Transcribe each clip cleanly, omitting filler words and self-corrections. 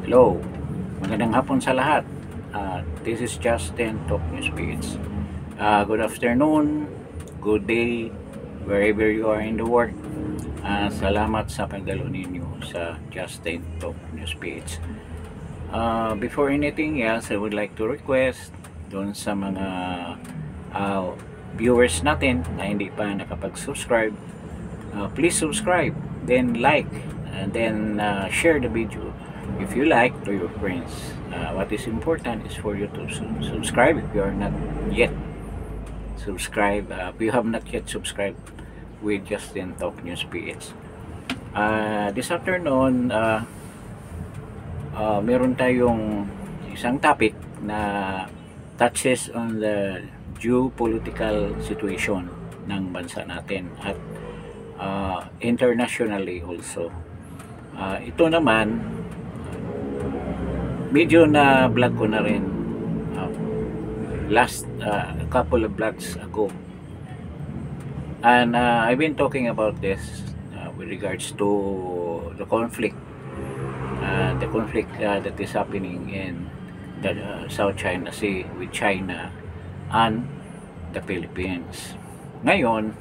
Hello, magandang hapon sa lahat. This is Justin, Talk News Page. Good afternoon, good day, wherever you are in the world. Salamat sa pagdalo ninyo sa Justin Talk News Page. Before anything else, I would like to request doon sa mga viewers natin na hindi pa nakapag-subscribe, please subscribe, then like, and then share the video if you like to your friends. What is important is for you to subscribe if you are not yet subscribed. If you have not yet subscribed with Justin Talk News PH. This afternoon, meron tayong isang topic na touches on the geopolitical situation ng bansa natin at internationally also. Ito naman, medyo na vlog ko na rin last couple of vlogs ago, and I've been talking about this with regards to the conflict that is happening in the South China Sea with China and the Philippines. Ngayon,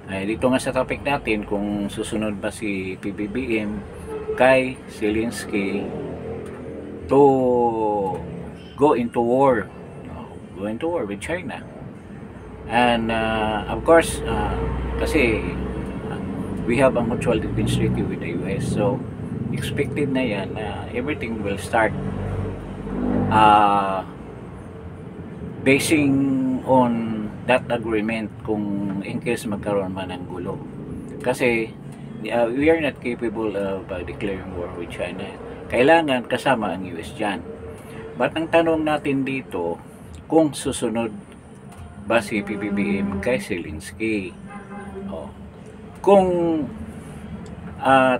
dito nga sa topic natin, kung susunod ba si PBBM kay Zelensky to go into war with China. And of course, kasi we have a mutual defense treaty with the US, so expected na yan na everything will start basing on that agreement kung in case magkaroon man ng gulo. Kasi we are not capable of declaring war with China. Kailangan kasama ang US dyan. But ang tanong natin dito, kung susunod ba si PBBM kay Zelensky? Kung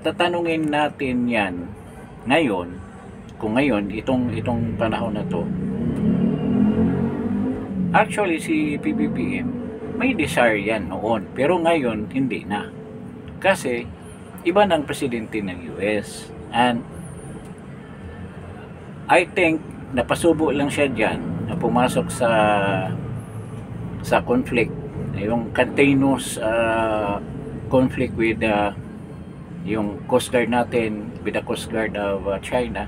tatanungin natin yan ngayon, kung ngayon, itong panahon na to, actually si PBBM may desire yan noon, pero ngayon hindi na. Kasi iba ng presidente ng US, and I think napasubo lang siya dyan na pumasok sa conflict, yung continuous conflict with yung Coast Guard natin, with the Coast Guard of China,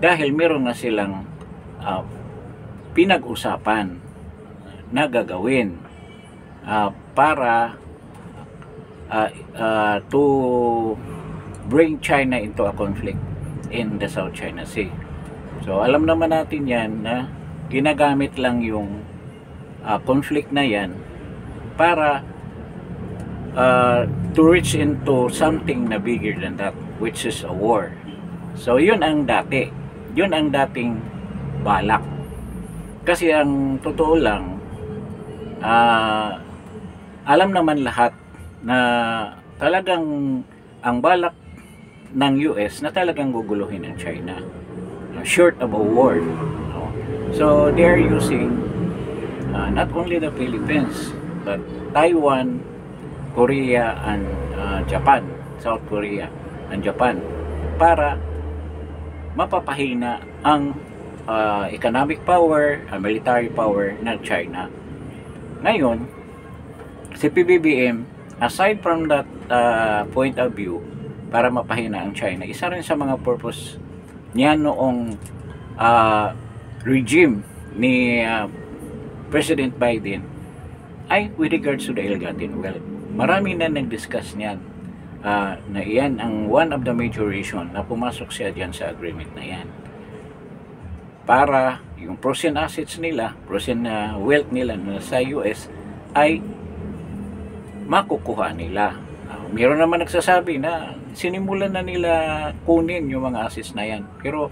dahil meron na silang pinag-usapan na gagawin para to bring China into a conflict in the South China Sea. So alam naman natin yan na ginagamit lang yung conflict na yan para to reach into something na bigger than that, which is a war. So yun ang dating balak. Kasi ang totoo lang, alam naman lahat na talagang ang balak ng US na talagang guguluhin ang China, short of a war. So they are using not only the Philippines but Taiwan, Korea and Japan, South Korea and Japan, para mapapahina ang economic power, military power ng China. Ngayon, si PBBM, aside from that point of view, para mapahina ang China, isa rin sa mga purpose niya noong regime ni President Biden ay with regards to the ill-gotten wealth. Marami na nag-discuss niyan na iyan ang one of the major reason na pumasok siya dyan sa agreement na yan, para yung frozen assets nila, frozen wealth nila na sa US ay makukuha nila. Meron naman nagsasabi na sinimulan na nila kunin yung mga assets na yan, pero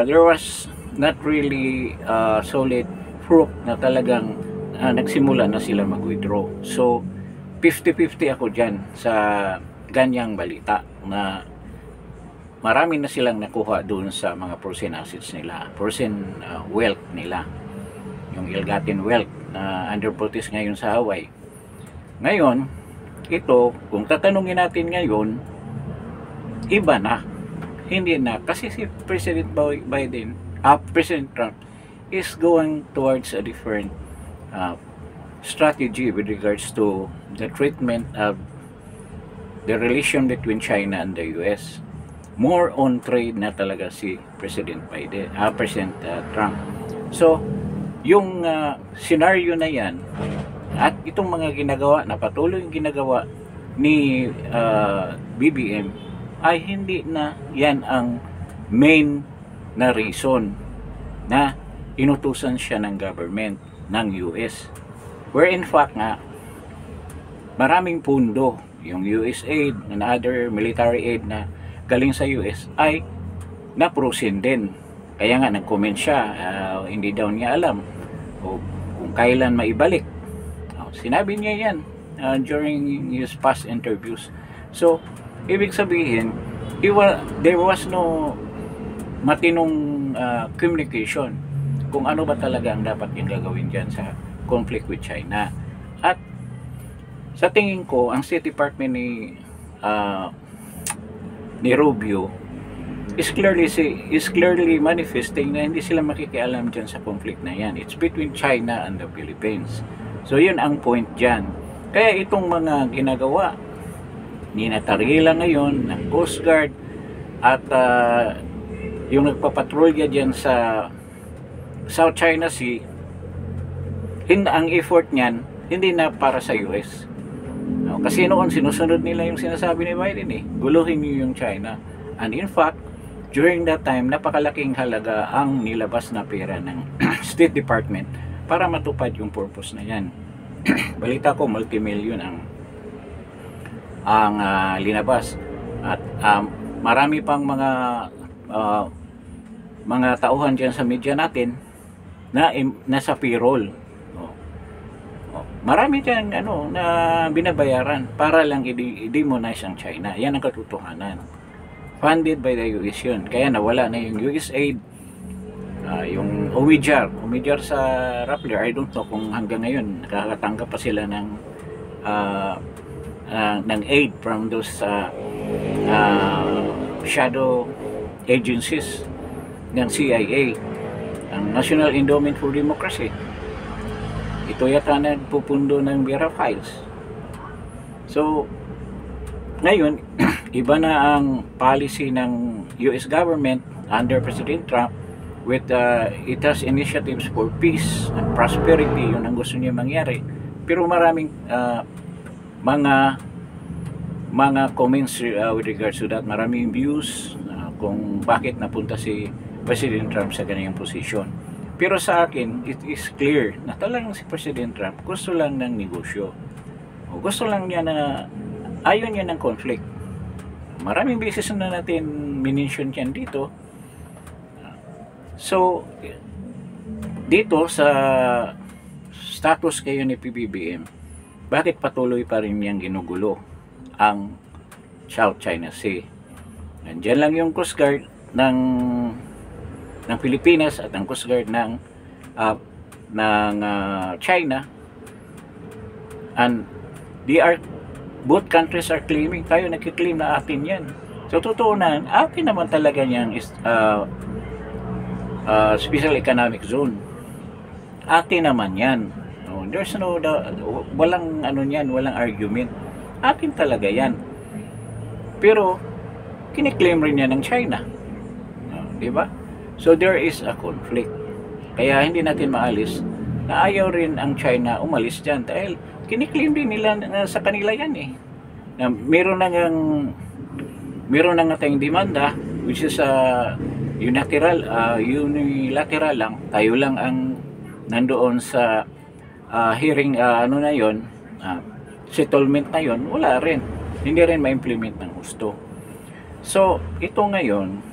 there was not really solid proof na talagang nagsimula na sila mag-withdraw. So 50-50 ako dyan sa ganyang balita na marami na silang nakuha doon sa mga frozen assets nila, frozen wealth nila, yung ill-gotten wealth na under protest ngayon sa Hawaii. Ngayon, ito, kung tatanungin natin ngayon, iba na. hindi na. Kasi si President Biden, President Trump is going towards a different uh, strategy with regards to the treatment of the relation between China and the US. More on trade na talaga si President Biden, President Trump. So, yung scenario na yan at itong mga ginagawa na patuloy yung ginagawa ni BBM ay hindi na yan ang main na reason na inutusan siya ng government ng US. Where in fact nga, maraming pundo, yung US aid and other military aid na galing sa US ay naprosin din. Kaya nga nag-comment siya, hindi daw niya alam o kung kailan maibalik. Sinabi niya yan during his past interviews. So, ibig sabihin, there was no matinong communication kung ano ba talaga ang dapat yung gagawin dyan sa conflict with China. At sa tingin ko, ang State Department ni Rubio is clearly manifesting na hindi sila makikialam dyan sa conflict na yan. It's between China and the Philippines. So yun ang point dyan. Kaya itong mga ginagawa ni Natarila ngayon ng Coast Guard at yung nagpapatrolya dyan sa South China Sea, ang effort niyan hindi na para sa US. Kasi noon sinusunod nila yung sinasabi ni Biden guluhin niyo yung China. And in fact, during that time, napakalaking halaga ang nilabas na pera ng State Department para matupad yung purpose na yan. Balita ko multi-million ang linabas. At marami pang mga tauhan dyan sa media natin na nasa payroll. Marami dyan na binabayaran para lang i-demonize ang China. Yan ang katotohanan. Funded by the US yun. Kaya nawala na yung US aid, yung Omidyar sa Rappler. I don't know kung hanggang ngayon nakakatanggap pa sila ng aid from those shadow agencies ng CIA, ang National Endowment for Democracy. Ito yata nagpupundo ng Vera Files. So, ngayon, iba na ang policy ng US government under President Trump with it has initiatives for peace and prosperity. Yun ang gusto niya mangyari. Pero maraming mga comments with regards to that. Maraming views kung bakit napunta si President Trump sa ganyan posisyon. Pero sa akin, it is clear na talagang si President Trump gusto lang ng negosyo. O gusto lang niya na ayaw niya ng conflict. Maraming beses na natin minention yan dito. So, dito sa status kayo ni PBBM, bakit patuloy pa rin niyang ginugulo ang South China Sea? Nandiyan lang yung Coast Guard ng Pilipinas at ang Coast Guard ng China, and both countries are claiming, tayo nagkiklaim na atin yan. So totoo na, atin naman talaga niyang special economic zone. Atin naman yan. There's walang walang argument. Atin talaga yan. Pero kiniklaim rin yan ng China. Di ba? So there is a conflict. Kaya hindi natin maalis na ayaw rin ang China umalis dyan dahil kiniklaim din nila na sa kanila yan na meron na nga tayong demanda which is unilateral lang. Tayo lang ang nandoon sa hearing na yon, settlement na yon, wala rin. Hindi rin ma-implement ng gusto. So ito ngayon,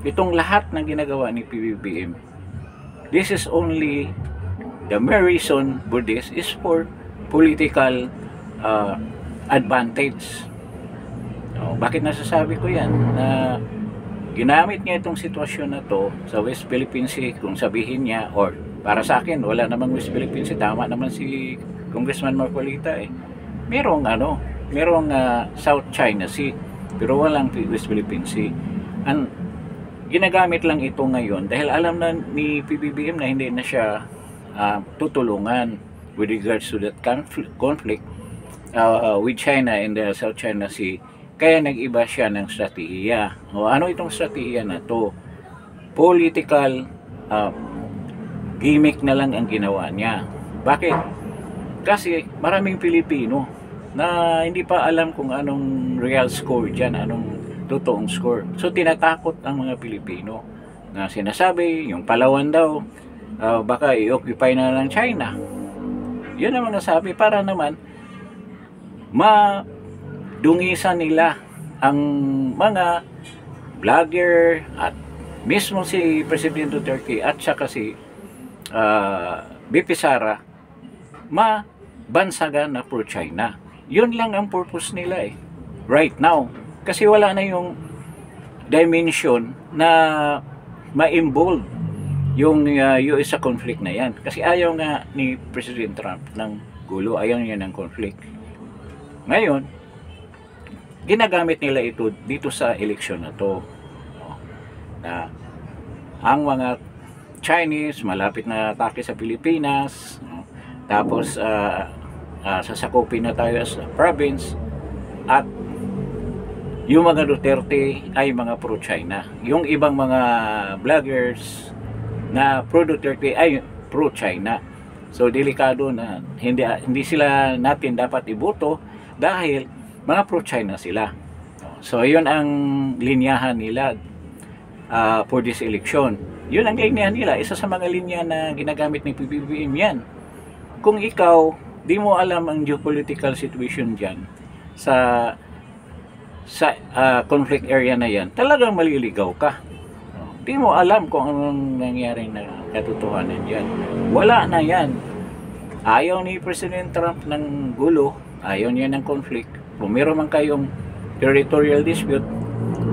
itong lahat ng ginagawa ni PBBM, this is only the mere reason for this is for political advantage. Bakit nasasabi ko yan? Na ginamit niya itong sitwasyon na to sa West Philippine Sea, kung sabihin niya, or para sa akin, wala namang West Philippine Sea, tama naman si Congressman Marcolita merong South China Sea, pero walang West Philippine Sea. Ang ginagamit lang ito ngayon dahil alam na ni PBBM na hindi na siya tutulungan with regards to that conflict with China in the South China Sea. Kaya nag-iba siya ng strategiya. O ano itong strategiya na to? Political gimmick na lang ang ginawa niya. Bakit? Kasi maraming Pilipino na hindi pa alam kung anong real score dyan, anong totoong score. So tinatakot ang mga Pilipino na sinasabi, yung Palawan daw, baka i-occupy na ng China. Yun ang nasabi para naman madungisan nila ang mga vlogger at mismo si President Duterte at saka si BP Sara mabansagan na pro-China. Yun lang ang purpose nila right now. Kasi wala na yung dimension na ma-involve yung US sa conflict na yan. Kasi ayaw nga ni President Trump ng gulo, ayaw niya ng conflict. Ngayon, ginagamit nila ito dito sa eleksyon na to. Na ang mga Chinese malapit na atake sa Pilipinas, tapos sasakupin na tayo sa province, at yung mga Duterte ay mga pro-China. Yung ibang mga vloggers na pro-Duterte ay pro-China. So delikado na hindi sila natin dapat iboto dahil mga pro-China sila. So yun ang linyahan nila for this election. Yun ang linyahan nila. Isa sa mga linya na ginagamit ni PBBM yan. Kung ikaw di mo alam ang geopolitical situation dyan sa conflict area na yan, talagang maliligaw ka. Di mo alam kung anong nangyari na katotohanan dyan. Wala na yan. Ayaw ni President Trump ng gulo, ayaw niya ng conflict. Kung meron man kayong territorial dispute,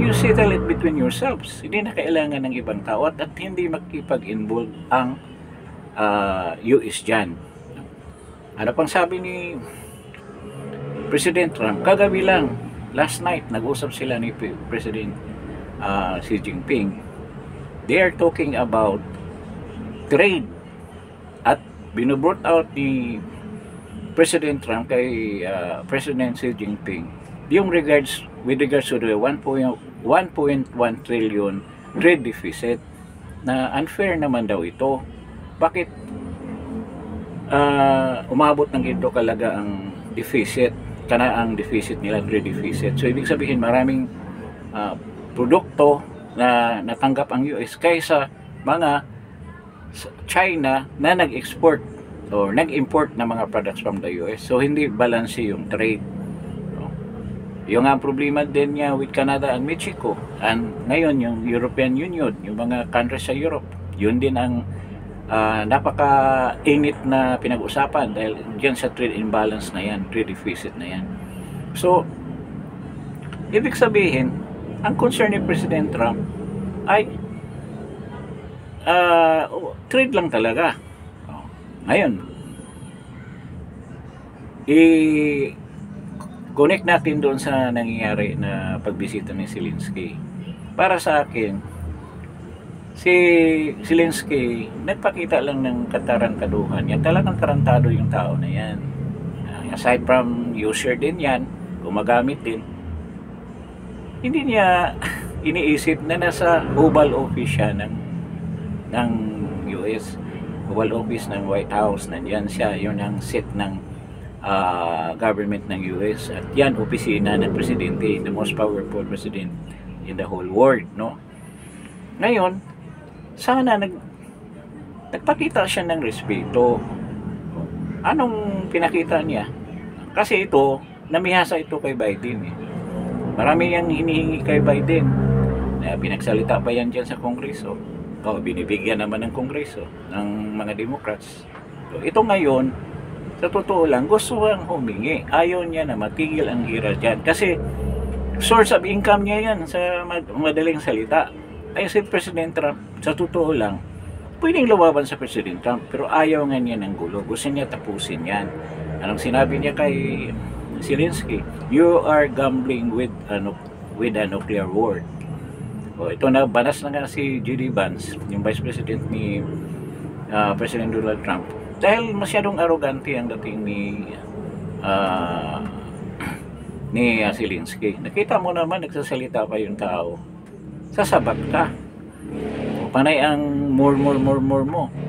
you settle it between yourselves. Hindi na kailangan ng ibang tao at hindi makipag-involve ang US dyan. Ano pang sabi ni President Trump? Kagabi lang, last night, nag-usap sila ni President Xi Jinping. They are talking about trade. At binubrought out ni President Trump kay President Xi Jinping yung with regards to the 1.1 trillion trade deficit na unfair naman daw ito. Bakit umabot ng ito kalaga ang deficit, ang deficit nila, trade deficit. So ibig sabihin maraming produkto na natanggap ang US kaysa mga China na nag-export or nag-import na mga products from the US. So hindi balance yung trade. Yung ang problema din niya with Canada and Mexico, and ngayon yung European Union, yung mga countries sa Europe, yun din ang napaka-init na pinag-usapan dahil dyan sa trade imbalance na yan, trade deficit na yan. So ibig sabihin ang concern ni President Trump ay trade lang talaga. Ngayon, i-connect natin doon sa nangyayari na pagbisita ni Zelensky. Para sa akin, si Zelensky nagpakita lang ng katarangkaduhan. Yan talagang tarantado yung tao na yan. Aside from user din yan, gumagamit din. Hindi niya iniisip na nasa Oval Office siya ng US, Oval Office ng White House, nandiyan siya, yun ang seat ng government ng US, at yan opisina ng presidente, the most powerful president in the whole world, no? Ngayon, sana nagpakita siya ng respeto. Anong pinakita niya? Kasi ito, namihasa ito kay Biden Marami yang hinihingi kay Biden. Pinagsalita pa yan dyan sa Kongreso. Binibigyan naman ng Kongreso ng mga Democrats. So, ito ngayon, sa totoo lang, gusto lang humingi. Ayaw niya na matigil ang gira dyan. Kasi source of income niya yan sa madaling salita. Ay si President Trump, sa totoo lang, pwedeng lumaban sa President Trump, pero ayaw nga niya ng gulo. Gusto niya tapusin yan. Anong sinabi niya kay Zelensky? You are gambling with a nuclear war. ito na, banas na nga si J.D. Vance, yung Vice President ni President Donald Trump. Dahil masyadong arrogante ang dating ni Zelensky. Nakita mo naman, nagsasalita pa yung tao. Sasabat ka. Panay ang more mo.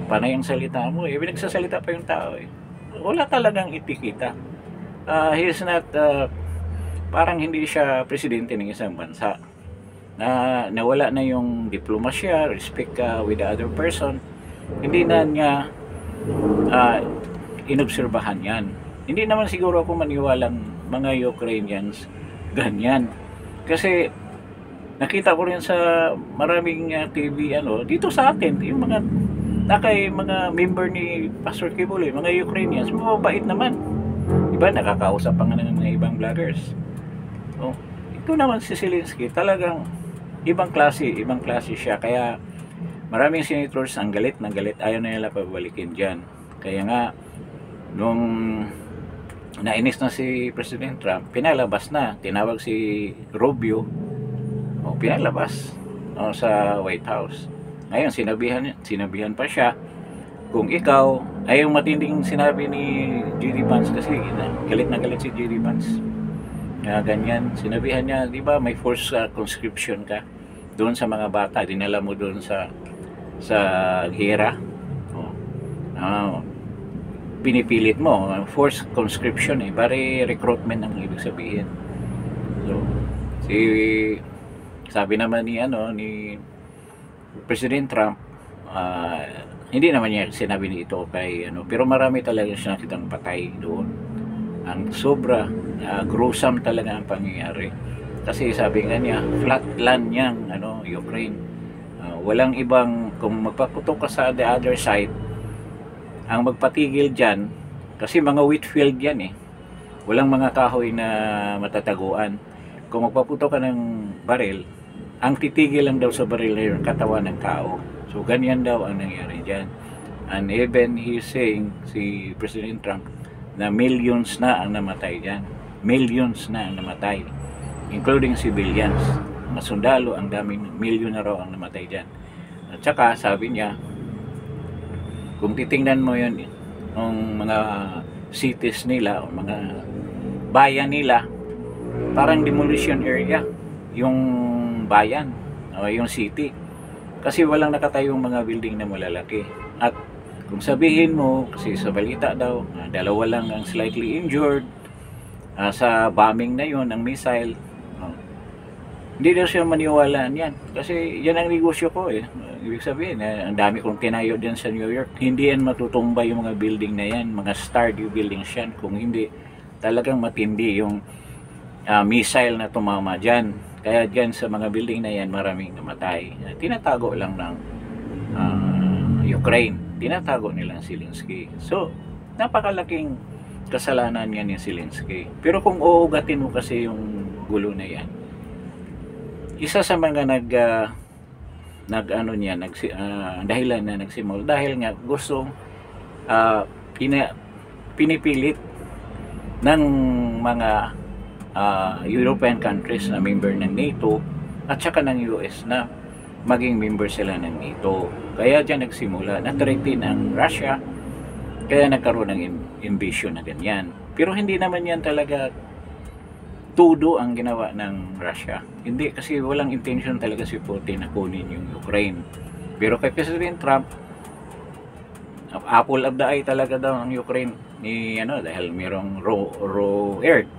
Panay ang salita mo. Nagsasalita pa yung tao eh. Wala talagang itikita. He is not, parang hindi siya presidente ng isang bansa. Nawala na yung diplomasya, respect with the other person. Hindi na niya inobserbahan yan. Hindi naman siguro ako maniwalang mga Ukrainians ganyan. Kasi nakita ko rin sa maraming TV dito sa atin, yung mga member ni Pastor Kibuloy, mga Ukrainians, mababait naman. Diba, nakakausap pa nga ng mga ibang vloggers. Ito naman si Zelensky, talagang ibang klase siya. Kaya maraming senators ang galit ng galit, ayaw na nila pabalikin dyan. Kaya nga, nung nainis na si President Trump, pinalabas na, tinawag si Rubio, pinalabas sa White House. Ngayon, sinabihan pa siya, kung ikaw, ay yung matinding sinabi ni J.D. Vance, kasi galit na galit si J.D. Vance. Ganyan, sinabihan niya, di ba, may forced conscription ka doon sa mga bata, dinala mo doon sa gera. Pinipilit mo, forced conscription bari recruitment ang ibig sabihin. So, sabi naman ni President Trump, hindi naman niya sinabi ito kay pero marami talaga siya nakitang patay doon. Ang sobra gruesome talaga ang pangyayari. Kasi sabi nga niya, flat land yang Ukraine. Walang ibang, kung magpaputok ka sa the other side, ang magpatigil dyan, kasi mga wheat field yan walang mga kahoy na matataguan. Kung magpaputok ka ng baril, ang titigil lang daw sa baril na yung katawan ng tao. So ganyan daw ang nangyari dyan. And even he's saying, si President Trump, na millions na ang namatay dyan. Millions na ang namatay, including civilians. Mga sundalo, ang daming milyon na raw ang namatay dyan. At saka sabi niya, kung titingnan mo yun, yung mga cities nila, o mga bayan nila, parang demolition area, yung bayan, o yung city. Kasi walang nakatayong mga building na malalaki. At kung sabihin mo, kasi sa balita daw, dalawa lang ang slightly injured, sa bombing na yon ng missile, hindi daw siya maniwala yan. Kasi yan ang negosyo ko Ibig sabihin, ang dami kong tinayo din sa New York. Hindi yan matutumba yung mga building na yan, mga Stardew buildings yan. Kung hindi, talagang matindi yung missile na tumama dyan. Kaya dyan sa mga building na yan, maraming namatay. Tinatago lang ng Ukraine. Tinatago nilang Zelensky. So, napakalaking kasalanan yan ni Zelensky. Pero kung uugatin mo kasi yung gulo na yan, isa sa mga dahilan na nagsimula dahil nga gusto pinipilit ng mga European countries na member ng NATO at saka ng US na maging member sila ng NATO. Kaya dyan nagsimula, na-threaten ang Russia, kaya nagkaroon ng invasion na ganyan. Pero hindi naman yan talaga tudo ang ginawa ng Russia. Hindi, kasi walang intention talaga si Putin na kunin yung Ukraine. Pero kay President Trump, apple of the eye talaga daw ang Ukraine dahil mayroong raw earth.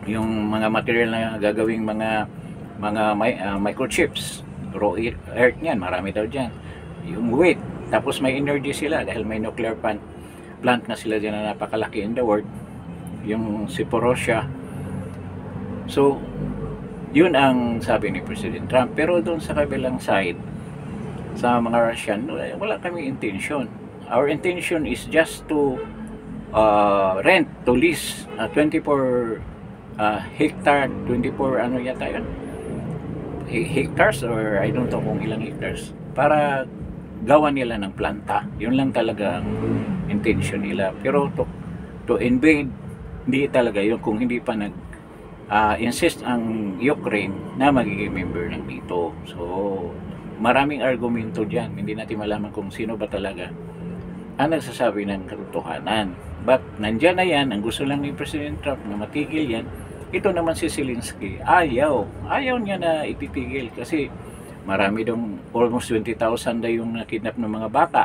Yung mga material na gagawing mga microchips, raw earth niyan, marami daw dyan. Yung weight, tapos may energy sila dahil may nuclear plant na sila dyan na napakalaki in the world. Yung Zaporizhzhia. So, yun ang sabi ni President Trump. Pero doon sa kabilang side, sa mga Russian, wala kami intention. Our intention is just to rent, to lease 24 hectare, 24 yata yun, hectares, or I don't know kung ilang hectares, para gawa nila ng planta. Yun lang talaga ang intention nila. Pero to invade, hindi talaga yun kung hindi pa insist ang Ukraine na magiging member ng NATO. So, maraming argumento diyan. Hindi natin malaman kung sino ba talaga ang nagsasabi ng katotohanan. But nandiyan na yan, ang gusto lang ni President Trump na matigil yan. Ito naman si Zelensky, ayaw niya na ititigil kasi marami dong almost 20,000 na yung nakidnap ng mga bata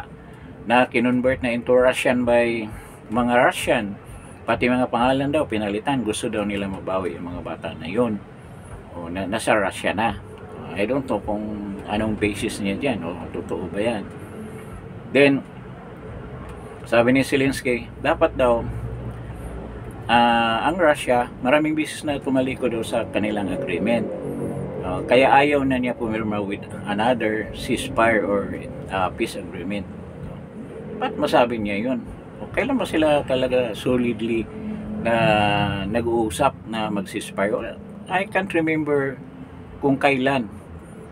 na kinonvert na into Russian by mga Russian. Pati mga pangalan daw pinalitan, gusto daw nila mabawi yung mga bata na yun. O, nasa Russia na. I don't know kung anong basis niya dyan o totoo ba yan. Then sabi ni Zelensky, dapat daw ang Russia, maraming beses na tumalikod daw sa kanilang agreement. Kaya ayaw na niya pumirma with another ceasefire or peace agreement. Ba't masabi niya yun? Kailan ba sila talaga solidly na nag-uusap na mag-ceasefire? I can't remember kung kailan.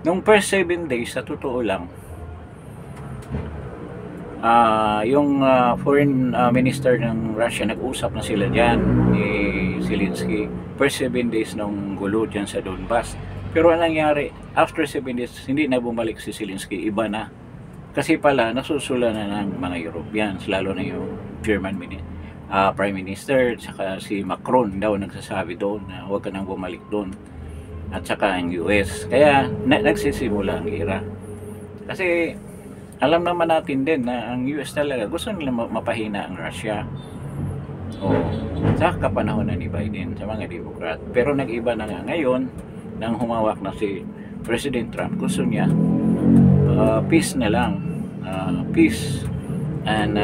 Nung first 7 days, sa totoo lang, yung foreign minister ng Russia, nag-usap na sila dyan ni Zelensky first 7 days nung gulo dyan sa Donbass. Pero anong nangyari, after 7 days hindi na bumalik si Zelensky, iba na kasi pala nasusula na ng mga Europeans, lalo na yung German Prime Minister, saka si Macron daw nagsasabi doon na huwag ka nang bumalik doon, at saka ang US. Kaya nagsisimula ang gira kasi alam naman natin din na ang US talaga gusto nila mapahina ang Russia. Sa kapanahon na ni Biden sa mga Democrat. Pero nag-iba na nga ngayon nang humawak na si President Trump. Gusto niya peace na lang, peace, and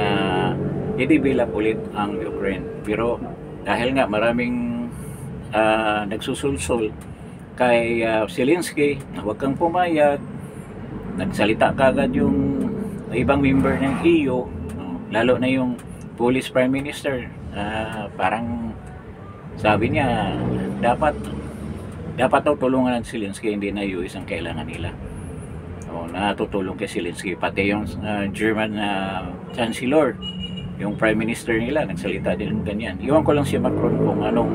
i-develop ulit ang Ukraine. Pero dahil nga maraming nagsusulsol kay Zelensky na huwag kang pumayag, nagsalita kagad yung ibang member ng EU, lalo na yung Polish Prime Minister, parang sabi niya dapat daw tulungan ng Zelensky, hindi na US ang kailangan nila. Natutulong kay Zelensky, pati yung German Chancellor, yung Prime Minister nila, nagsalita din ganyan. Iwan ko lang si Macron kung anong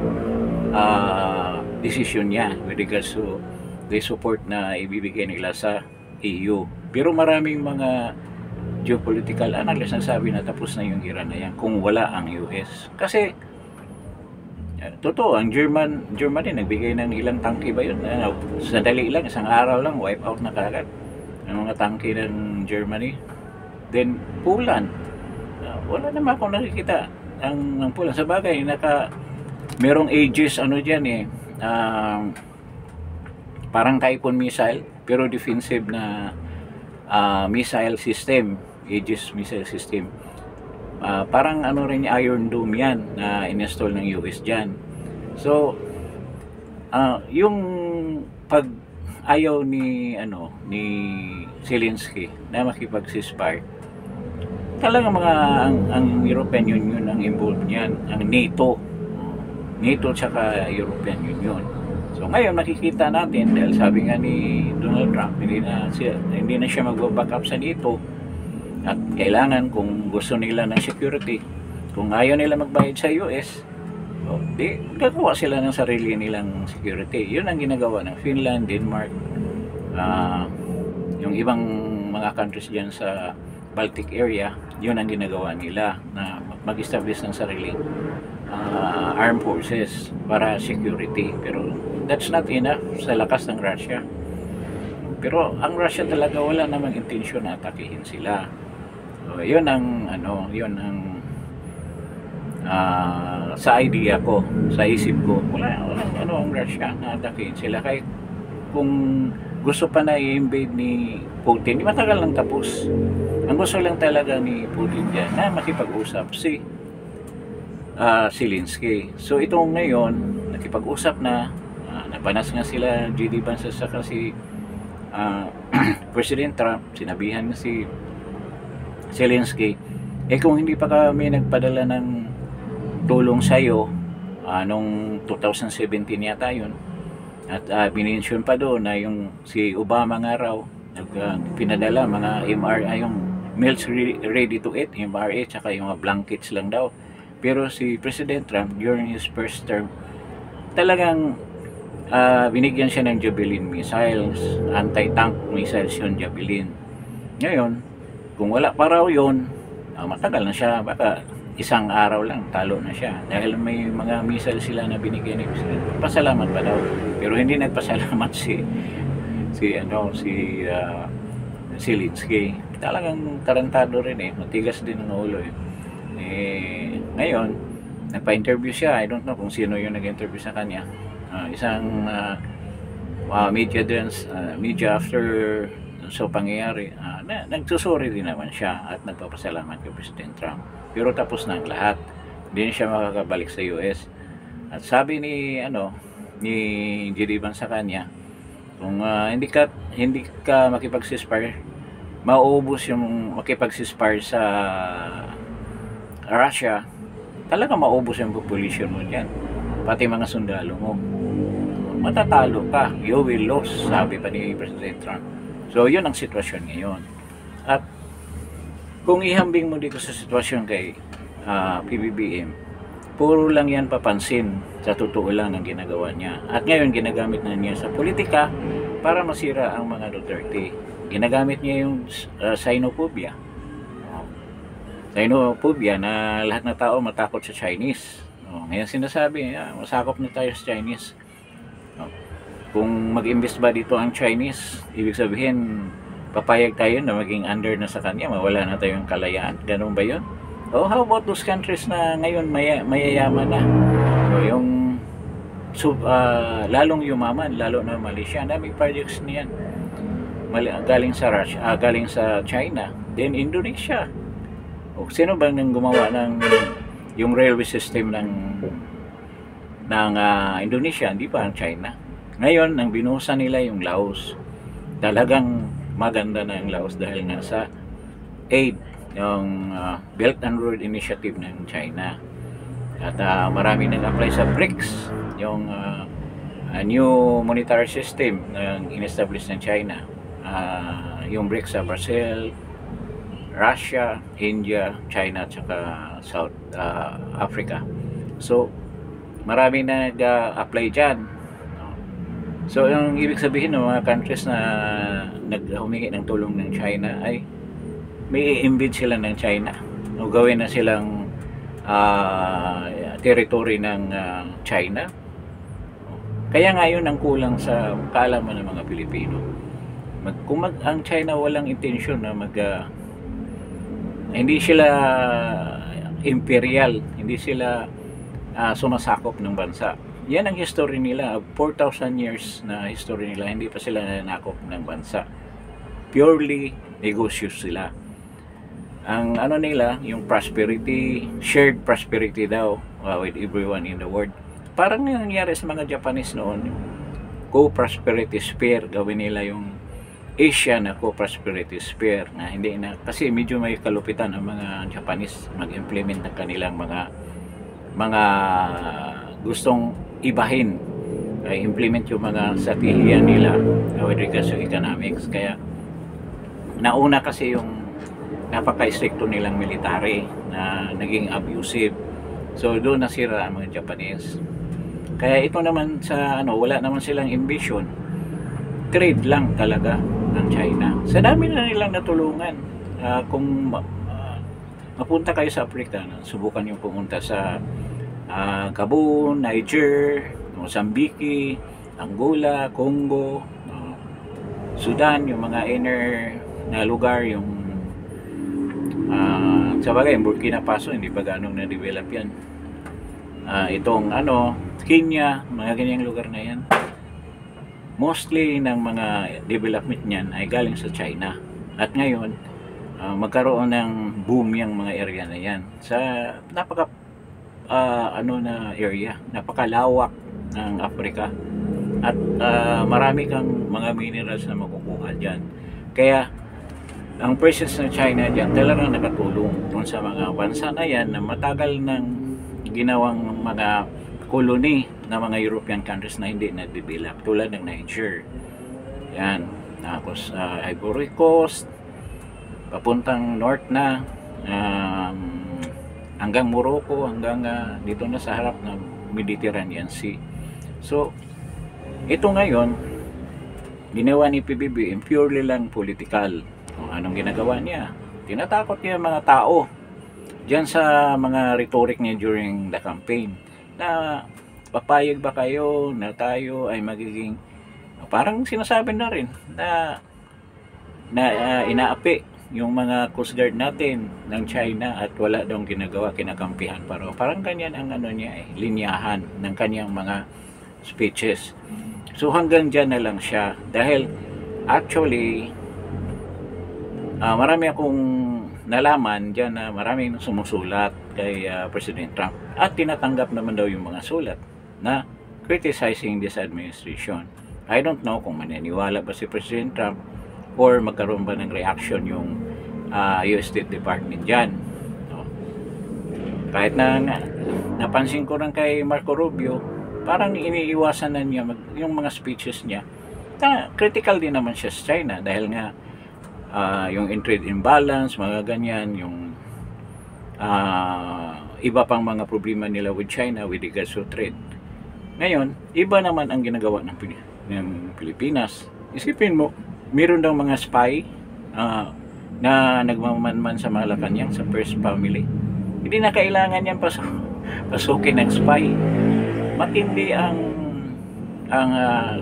decision niya with regards to the support na ibibigay nila sa EU. Pero maraming mga geopolitical analysts nagsabi na tapos na yung gira na yan kung wala ang US. Kasi totoo, ang Germany nagbigay ng ilang tangke ba yun? Sandali lang, isang araw lang, wipe out na kagad ang mga tangke ng Germany. Then Poland, wala naman akong nakikita ang Poland. Sa bagay, merong Aegis dyan parang Typhoon missile, pero defensive na missile system, Aegis missile system. Parang rin, Iron Dome yan na in-install ng US dyan. So yung pag ayaw ni Zelensky na makipag-ceasefire, talaga ang European Union ang involved niyan, ang NATO tsaka European Union. So ngayon nakikita natin, dahil sabi nga ni Donald Trump, hindi na siya mag-back up sa NATO, at kailangan, kung gusto nila ng security, kung ayaw nila magbayad sa US, di gagawa sila ng sarili nilang security. Yun ang ginagawa ng Finland, Denmark, yung ibang mga countries dyan sa Baltic area. Yun ang ginagawa nila, na mag-establish ng sarili armed forces para security. Pero that's not enough sa lakas ng Russia. Pero ang Russia talaga wala namang intensyon na atakihin sila. So, yun ang sa idea ko, sa isip ko, wala ang Russia na atakihin sila. Kahit kung gusto pa na i-invade ni Putin, matagal lang tapos. Ang gusto lang talaga ni Putin dyan na makipag-usap si Zelensky. So ito ngayon, nakipag-usap na, napanas nga sila JD Vance saka si President Trump, sinabihan na si Zelensky, kung hindi pa kami nagpadala ng tulong sa'yo nung 2017 yata yun, at binensyon pa doon na yung si Obama nga raw pinadala mga MRA, yung meals ready to eat, MRA, tsaka yung mga blankets lang daw. Pero si President Trump during his first term, talagang binigyan siya ng Javelin missiles, anti-tank missiles yun, Javelin. Ngayon, kung wala pa raw yun, matagal na siya, baka isang araw lang talo na siya dahil may mga missile sila na binigyan ni President. Pasalamat pa daw, pero hindi nagpasalamat si Zelensky. Talagang tarantado rin matigas din ang ulo ngayon nagpa-interview siya. I don't know kung sino yung nag-interview sa kanya, isang media after pangyayari, nagsusuri din naman siya at nagpapasalamat kay President Trump. Pero tapos na ang lahat, hindi na siya makakabalik sa US. At sabi ni JD Vance sa kanya, kung hindi ka makipag-ceasefire, mauubos yung makipag-ceasefire sa Russia, talaga maubos yung population mo dyan, pati mga sundalo mo, matatalo ka, you will lose, sabi pa ni President Trump. So yun ang sitwasyon ngayon. At kung ihambing mo dito sa sitwasyon kay PBBM, puro lang yan papansin, sa totoo lang ang ginagawa niya. At ngayon ginagamit na niya sa politika para masira ang mga Duterte. Ginagamit niya yung xenophobia. Xenophobia na lahat ng tao matakot sa Chinese. Ngayon sinasabi, masakop na tayo sa Chinese. Kung mag-invest ba dito ang Chinese, ibig sabihin papayag tayo na maging under na sa kanya, mawala na tayong kalayaan. Ganun ba yun? How about those countries na ngayon mayayaman na? Yung lalong yumaman, lalo na Malaysia, may projects niyan. Galing sa Russia, galing sa China, then Indonesia. Sino bang nang gumawa ng yung railway system ng Indonesia? Hindi pa ang China. Ngayon, ang binuhusan nila yung Laos. Talagang maganda na yung Laos dahil nga sa aid, yung Belt and Road Initiative ng China. At marami nag-apply sa BRICS, yung new monetary system na in-establish ng China. Yung BRICS sa Brazil, Russia, India, China, at saka South Africa. So, marami na nag-apply dyan. So, yung ibig sabihin ng mga countries na humingi ng tulong ng China ay may i-invade sila ng China. O gawin na silang territory ng China. Kaya nga yun ang kulang sa kaalaman ng mga Pilipino. Kung ang China walang intensyon na hindi sila imperial, hindi sila sumasakop ng bansa. Yan ang history nila, 4,000 years na history nila, hindi pa sila nanakop ng bansa. Purely negosyo sila. Ang nila, yung prosperity, shared prosperity daw with everyone in the world. Parang nangyari sa mga Japanese noon, co-prosperity sphere, gawin nila yung Asia na co-prosperity sphere na hindi na, kasi medyo may kalupitan ang mga Japanese mag-implement ng kanilang mga gustong ibahin, implement yung mga strategiya nila with regards to economics. Kaya nauna kasi yung napaka-stricto nilang military na naging abusive. So doon nasira ang mga Japanese. Kaya ito naman sa wala naman silang ambition. Trade lang talaga ng China. Sa dami na nilang natulungan. Kung mapunta kayo sa Africa, subukan yung pumunta sa Gabon, Niger, Mozambique, Angola, Congo, Sudan, yung mga inner na lugar, yung sa bagay, Burkina Faso, hindi pa ganong na-develop yan. Itong Kenya, mga ganyang lugar na yan. Mostly ng mga development niyan ay galing sa China. At ngayon, magkaroon ng boom yung mga area na yan. Sa napaka na area, napakalawak ng Africa. At marami kang mga minerals na makukuha dyan. Kaya ang presence ng China dyan talagang nakatulong dun sa mga bansa na yan na matagal ng ginawang mga colony na mga European countries na hindi na-develop, tulad ng Niger. Yan. Tapos Ivory Coast, papuntang north na, hanggang Morocco, hanggang dito na sa harap ng Mediterranean Sea. So, Ito ngayon, ginawa ni PBBM purely lang political. Anong ginagawa niya? Tinatakot niya mga tao diyan sa mga rhetoric niya during the campaign na papayag ba kayo na tayo ay magiging, parang sinasabi na rin na inaapi yung mga Coast Guard natin ng China at wala daw ginagawa, kinakampihan. Pero parang ganyan ang ano niya linyahan ng kanyang mga speeches. So hanggang dyan na lang siya dahil actually marami akong nalaman dyan na maraming sumusulat kay President Trump at tinatanggap naman daw yung mga sulat na criticizing this administration. I don't know kung maniniwala ba si President Trump or magkaroon ba ng reaction yung US State Department dyan. No? Kahit na napansin ko rin kay Marco Rubio, parang iniiwasan na niya yung mga speeches niya. Critical din naman siya sa China dahil nga yung trade imbalance, mga ganyan, yung iba pang mga problema nila with China with regards to trade. Ngayon, iba naman ang ginagawa ng Pilipinas. Isipin mo, meron daw mga spy na nagmamanman sa Malacanang sa First Family. Hindi na kailangan yan pasukin ng spy. Matindi ang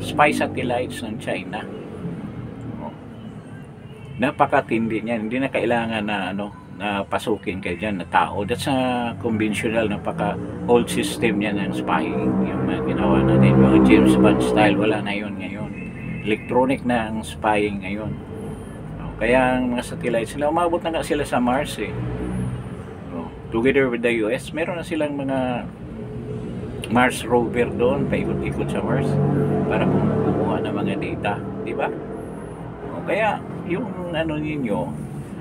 spy satellites ng China. Napakatindi niyan. Hindi na kailangan na pasukin kayo dyan na tao. That's a conventional, napaka old system niya ng spying. Yung mga ginawa natin, mga James Bond style, wala na yun ngayon. Electronic na ang spying ngayon. Kaya ang mga satellites sila, umabot na nga sila sa Mars together with the US, meron na silang mga Mars rover doon, paikot-ikot sa Mars para kumuha ng mga data, di ba? Kaya yung ninyo,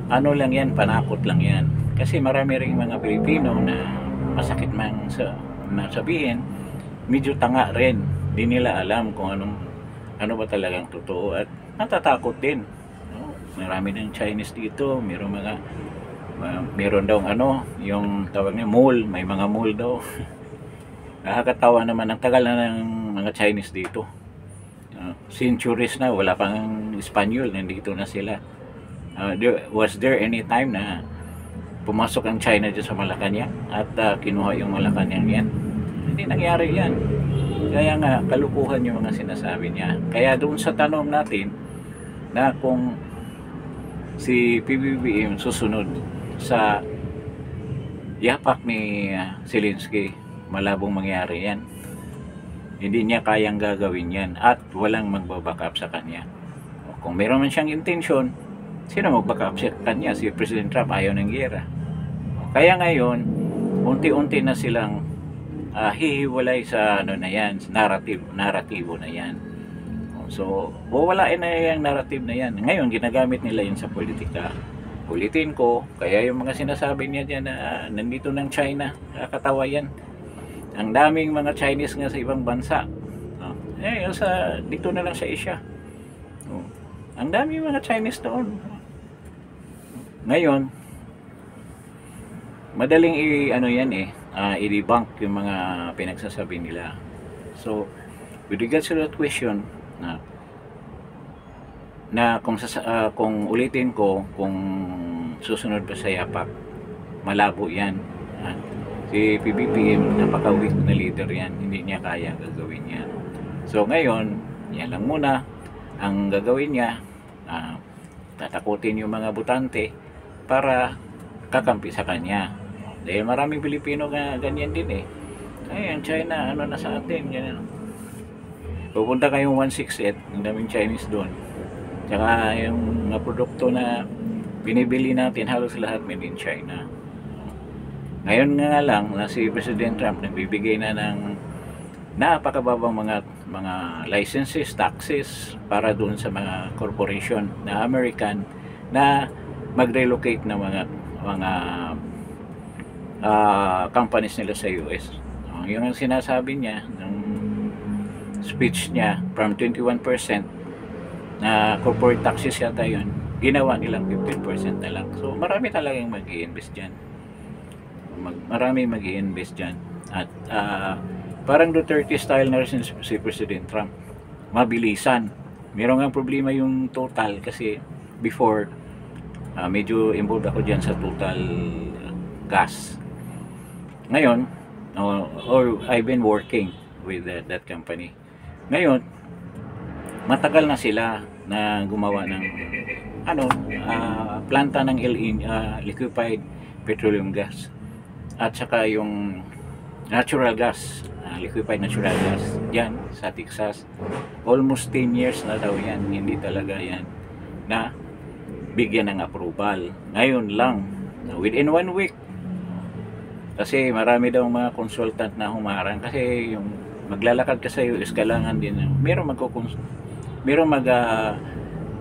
lang yan, panakot lang yan. Kasi marami ring mga Pilipino na masakit man sabihin, medyo tanga rin. Di nila alam kung ano ba talagang totoo at natatakot din. Marami ng Chinese dito, meron daw yung tawag niya mall, may mga mall daw. Nakakatawa naman, ang tagal na ng mga Chinese dito. Centuries na, wala pang Espanyol, nandito na sila. Was there any time na pumasok ang China dyan sa Malacanang at kinuha yung Malacanang yan? Hindi nangyari yan. Kaya nga, kalukuhan yung mga sinasabi niya. Kaya doon sa tanong natin na kung si PBBM susunod sa yapak ni Zelensky, malabong mangyari yan. Hindi niya kayang gagawin yan at walang magbaback up sa kanya. Kung meron man siyang intention, sino magback up sa kanya? Si President Trump, ayaw ng giyera. Kaya ngayon, unti-unti na silang hihiwalay sa na yan, naratibo na yan. So, wawalain na yung narrative na yan. Ngayon, ginagamit nila yun sa politika. Ulitin ko, kaya yung mga sinasabi niya dyan na nandito ng China, kakatawa yan. Ang daming mga Chinese nga sa ibang bansa. Dito na lang sa Asia. Ang daming mga Chinese doon. Ngayon, madaling i-debunk yung mga pinagsasabi nila. So, with regards to that question, na kung ulitin ko, kung susunod pa sa yapak, malabo yan. Si PBBM, napaka-weak na leader yan, hindi niya kaya gagawin yan. So ngayon, yan lang muna ang gagawin niya. Tatakutin yung mga butante para kakampi sa kanya. Dahil maraming Pilipino ganyan din ang China, na sa atin, ganyan. Pupunta kayong 168, ang daming Chinese doon. Tsaka yung mga produkto na binibili natin, halos lahat made in China. Ngayon nga lang na si President Trump nagbibigay na ng napakababang mga licenses, taxes para doon sa mga corporation na American na mag-relocate na mga companies nila sa US. Yung sinasabi niya ng speech niya, from 21% na corporate taxes yata yun, ginawa nilang 15% na lang. So marami talagang mag-i-invest dyan. Marami mag-i-invest dyan. At parang Duterte style na rin si President Trump. mabilisan. Meron nga problema yung Total kasi before medyo involved ako dyan sa Total Gas. Ngayon, or I've been working with that company. Ngayon, matagal na sila na gumawa ng planta ng liquefied petroleum gas at saka yung natural gas, liquefied natural gas yan sa Texas. Almost 10 years na daw yan, hindi talaga yan na bigyan ng approval. Ngayon lang, within 1 week, kasi marami daw mga consultant na humarang kasi yung maglalakad ka sa US, kailangan din meron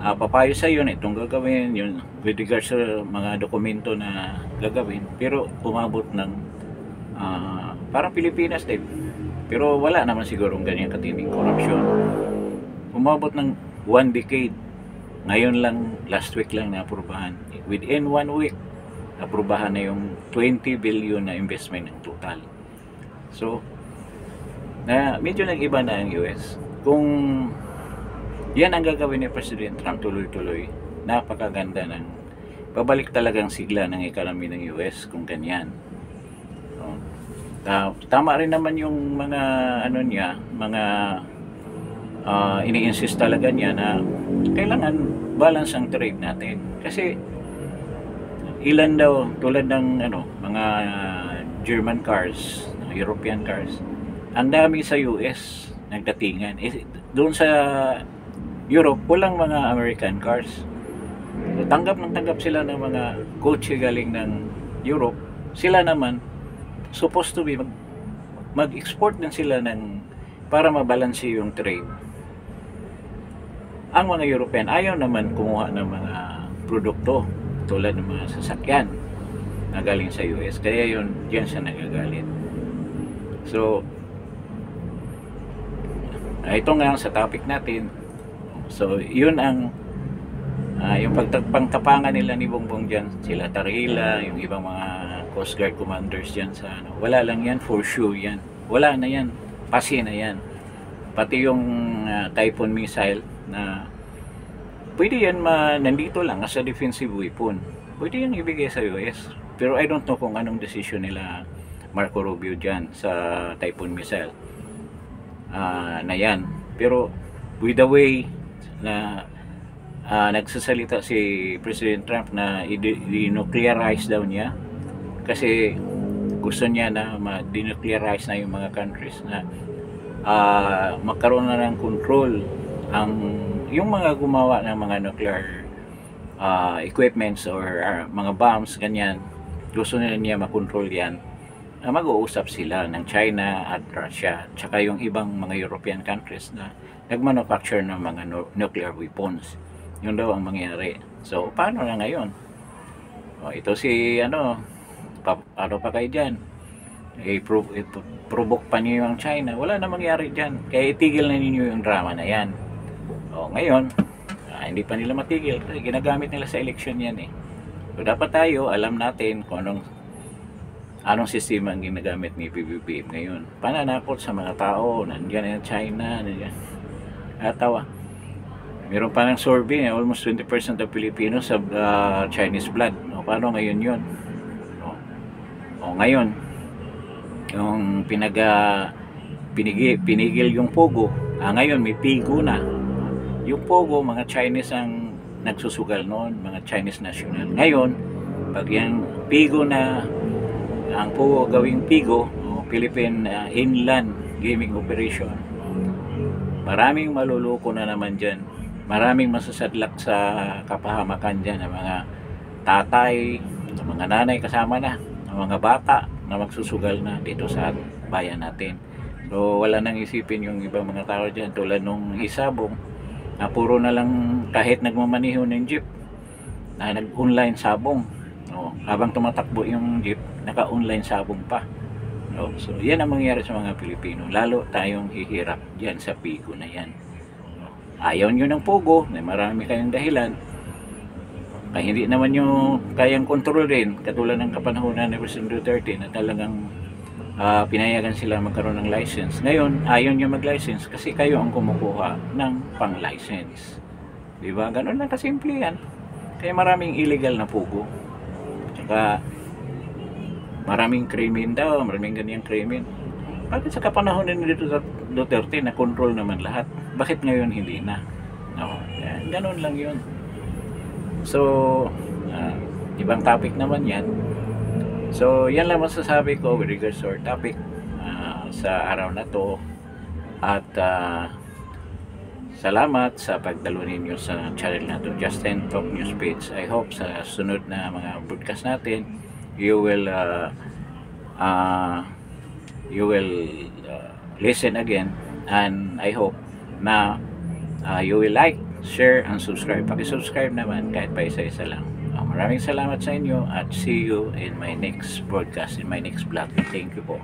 papayo sa yun itong gagawin yun with regards sa mga dokumento na gagawin, pero umabot ng parang Pilipinas din, pero wala naman sigurong ganyan katinding corruption. Umabot ng 1 decade. Ngayon lang, last week lang na-aprobahan. Within 1 week aprobahan na yung 20 billion na investment ng Total. So medyo nag-iba na ang US. Kung yan ang gagawin ni President Trump tuloy-tuloy, napakaganda ng babalik talagang sigla ng economy ng US kung ganyan. Tama rin naman yung mga ini-insist talaga niya na kailangan balance ang trade natin. Kasi ilan daw tulad ng mga German cars, European cars, ang dami sa US nagdatingan. Doon sa Europe, walang mga American cars. Tanggap sila ng mga kotse galing ng Europe. Sila naman supposed to be mag-export din sila para mabalanse yung trade. Ang mga European ayaw naman kumuha ng mga produkto tulad ng mga sasakyan na galing sa US, kaya diyan siya nagagalit. So ito nga sa topic natin. So yun ang yung pagtapang-tapangan nila ni Bongbong dyan, sila Tarila, yung ibang mga Coast Guard commanders dyan sa wala lang yan, for sure yan, wala na yan, pasi na yan. Pati yung Typhoon missile na pwede yan nandito lang as a defensive weapon, pwede yan ibigay sa US. Pero I don't know kung anong decision nila Marco Rubio dyan sa Typhoon missile na yan. Pero with the way na nagsasalita si President Trump na i-denuclearize daw niya, kasi gusto niya na ma-denuclearize na yung mga countries, na magkaroon na ng control yung mga gumawa ng mga nuclear equipments or mga bombs, ganyan. Gusto niya makontrol yan. Mag-uusap sila ng China at Russia, tsaka yung ibang mga European countries na nagmanufacture ng mga nuclear weapons. Yun daw ang mangyari. So paano na ngayon? Ito si ano pa kayo dyan, provoke pa niyo yung China. Wala na mangyari dyan, kaya itigil na ninyo yung drama na yan. Ngayon hindi pa nila matigil kasi ginagamit nila sa election yan eh. So dapat tayo alam natin kung anong sistema ang ginagamit ni PBBM ngayon. Pananakot sa mga tao, nandiyan yung China, nandiyan. Tawa. Meron pa ng survey, almost 20% of Filipinos have Chinese blood. Paano ngayon yun? Ngayon, yung pinigil yung Pogo, ngayon may Pigo na. Yung Pogo, mga Chinese ang nagsusugal noon, mga Chinese national. Ngayon, pag yung Pigo na, ang Pogo gawing Pigo, Philippine Inland Gaming Operation, maraming maluluko na naman dyan. Maraming masasadlak sa kapahamakan dyan ng mga tatay, ng mga nanay kasama na, ng mga bata na magsusugal na dito sa bayan natin. So wala nang isipin yung ibang mga tao dyan, tulad nung Isabong na puro na lang kahit nagmamaniho ng jeep na nag-online sabong. Habang tumatakbo yung jeep, naka-online sabong pa. So yan ang mangyayari sa mga Pilipino, lalo tayong hihirap dyan sa Pigo na yan. Ayaw nyo ng Pogo, may marami kayong dahilan, kaya hindi naman nyo kayang kontrolin, katulad ng kapanahonan ni President Duterte na talagang pinayagan sila magkaroon ng license. Ngayon, ayaw nyo mag-license kasi kayo ang kumukuha ng pang-license. Diba? Ganun lang kasimple yan. Kaya maraming illegal na pugo. Tsaka, maraming krimen daw, maraming ganyang krimen. Bakit sa kapanahon ni Duterte na control naman lahat? Bakit ngayon hindi na? No, ganun lang yun. So, ibang topic naman yan. So, yan lang masasabi ko with regards to our topic sa araw na to. At salamat sa pagdalo ninyo sa channel na to, Justin Talk News Page. I hope sa sunod na mga broadcast natin, you will listen again, and I hope na you will like, share, and subscribe. Paki-subscribe naman kahit pa isa-isa lang. Maraming salamat sa inyo at see you in my next broadcast, in my next vlog. Thank you po.